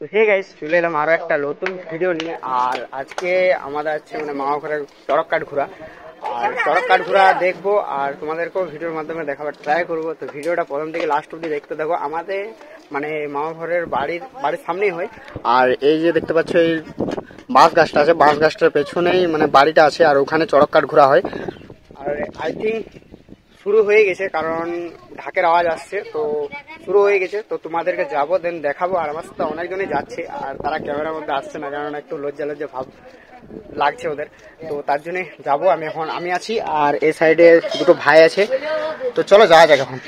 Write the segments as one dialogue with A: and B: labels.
A: তো hey guys, চলে এলাম আরো একটা নতুন ভিডিও নিয়ে। আর আজকে আমাদের আছে মানে মামা ঘরের চড়ক কাঠ ঘোরা। আর চড়ক কাঠ ঘোরা দেখবো আর তোমাদেরকেও ভিডিওর মাধ্যমে দেখাবার ট্রাই করবো। তো ভিডিওটা প্রথম থেকে লাস্ট অব্দি দেখতে দেখো। আমাদের মানে মামা ঘরের বাড়ির সামনেই হয়। আর এই যে দেখতে পাচ্ছ এই বাঁশ গাছটা আছে, বাঁশ গাছটার পেছনেই মানে বাড়িটা আছে। আর ওখানে চড়ক কাঠ ঘোরা হয়। আর আই থিঙ্ক শুরু হয়ে গেছে, কারণ ঢাকের আওয়াজ আসছে। তো শুরু হয়ে গেছে, তো তোমাদেরকে যাবো দেন দেখাবো। আর আমার সাথে অনেকজনই যাচ্ছে, আর তারা ক্যামেরার মধ্যে আসছে না, কারণ একটু লজ্জা লজ্জা ভাব লাগছে ওদের। তো তার জন্য যাবো। আমি আছি, আর এই সাইডে দুটো ভাই আছে। তো চলো যাওয়া যাক এখন।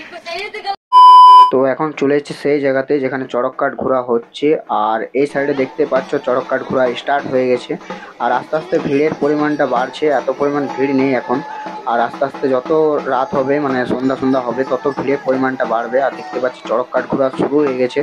A: তো এখন চলে এসেছি সেই জায়গাতে যেখানে চড়ক কাঠ ঘোরা হচ্ছে। আর এই সাইডে দেখতে পাচ্ছ চড়ক কাঠ ঘোরা স্টার্ট হয়ে গেছে। আর আস্তে আস্তে ভিড়ের পরিমাণটা বাড়ছে, এত পরিমাণ ভিড় নেই এখন। আর আস্তে আস্তে যত রাত হবে মানে সন্ধ্যা সন্ধ্যা হবে তত ভিড়ের পরিমাণটা বাড়বে। আর দেখতে পাচ্ছি চড়ক কাঠ ঘোরা শুরু হয়ে গেছে।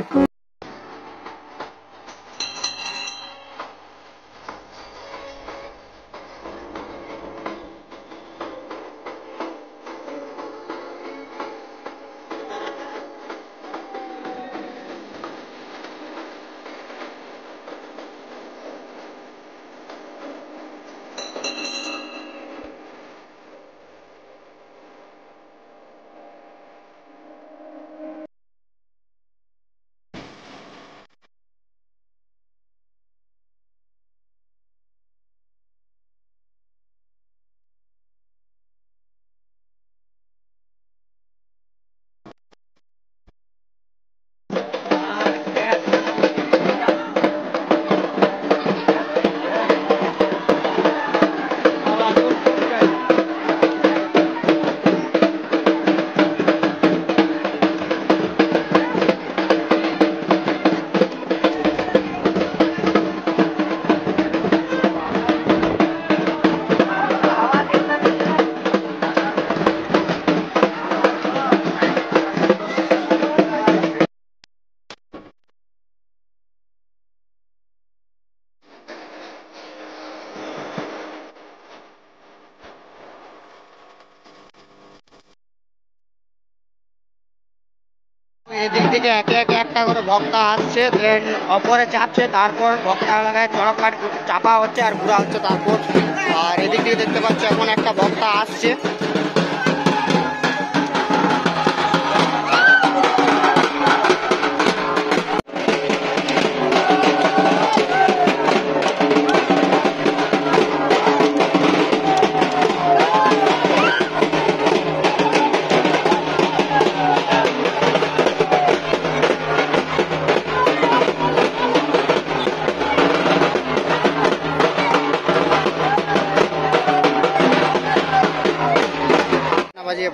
A: এদিক থেকে একে একে একটা করে ভক্তা আসছে, দেন অপরে চাপছে, তারপর ভক্তা লাগায় চড়ক কাঠ চাপা হচ্ছে আর ঘোরা হচ্ছে তারপর। আর এদিক থেকে দেখতে পাচ্ছি এখন একটা ভক্তা আসছে।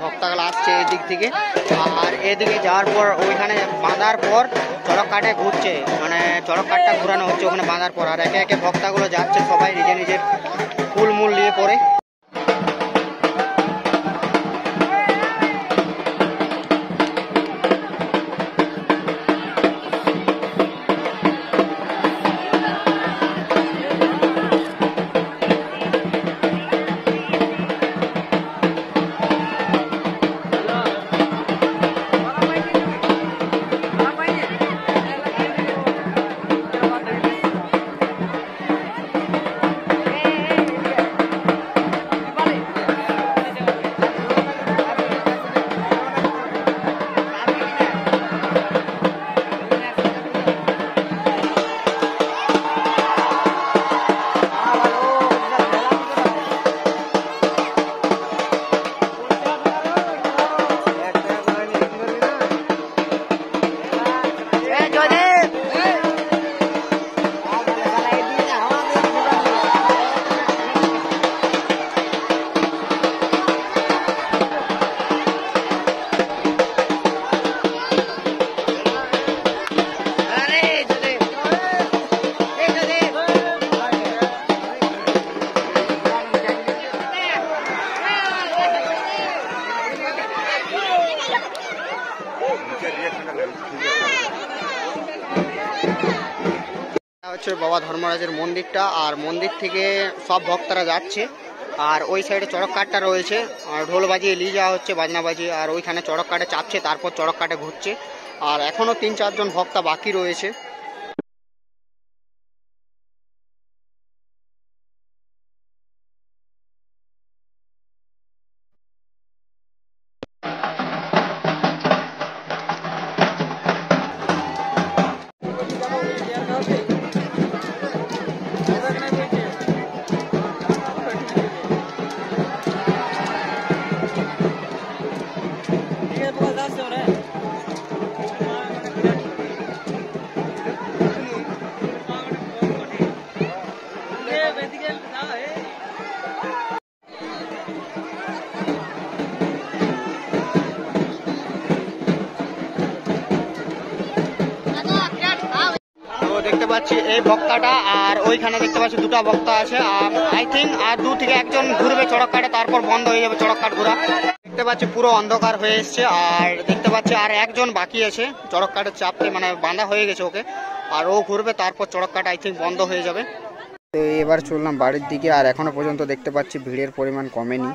A: ভক্তগুলো আসছে এদিক থেকে। আর এদিকে যাওয়ার পর ওইখানে বাঁধার পর চড়ক কাঠে ঘুরছে, মানে চড়ক কাঠটা ঘুরানো হচ্ছে ওখানে বাঁধার পর। আর একে একে ভক্তগুলো যাচ্ছে সবাই নিজের নিজের ফুল মূল নিয়ে পরে। হচ্ছে বাবা ধর্মরাজের মন্দিরটা। আর মন্দির থেকে সব ভক্তরা যাচ্ছে। আর ওই সাইডে চড়ক কাঠটা রয়েছে, আর ঢোল বাজিয়ে নিয়ে যাওয়া হচ্ছে, বাজনা বাজিয়ে। আর ওইখানে চড়ক কাঠে চাপছে, তারপর চড়ক কাঠে ঘুরছে। আর এখনও 3-4 জন ভক্তা বাকি রয়েছে। পাচ্ছি এই বক্তাটা, আর ওইখানে দেখতে পাচ্ছি দুটো বক্তা আছে। আই থিঙ্ক আর 2 থেকে 1 জন ঘুরবে চড়ক কাটে, তারপর বন্ধ হয়ে যাবে চড়ক কাট ঘোরা। দেখতে পাচ্ছি পুরো অন্ধকার হয়ে এসছে, আর দেখতে পাচ্ছি আর 1 জন বাকি আছে চড়ক কাটে চাপতে, মানে বাঁধা হয়ে গেছে ওকে, আর ও ঘুরবে, তারপর চড়ক কাট আই থিঙ্ক বন্ধ হয়ে যাবে। তো এবার চললাম বাড়ির দিকে, আর এখনো পর্যন্ত দেখতে পাচ্ছি ভিড়ের পরিমাণ কমেনি।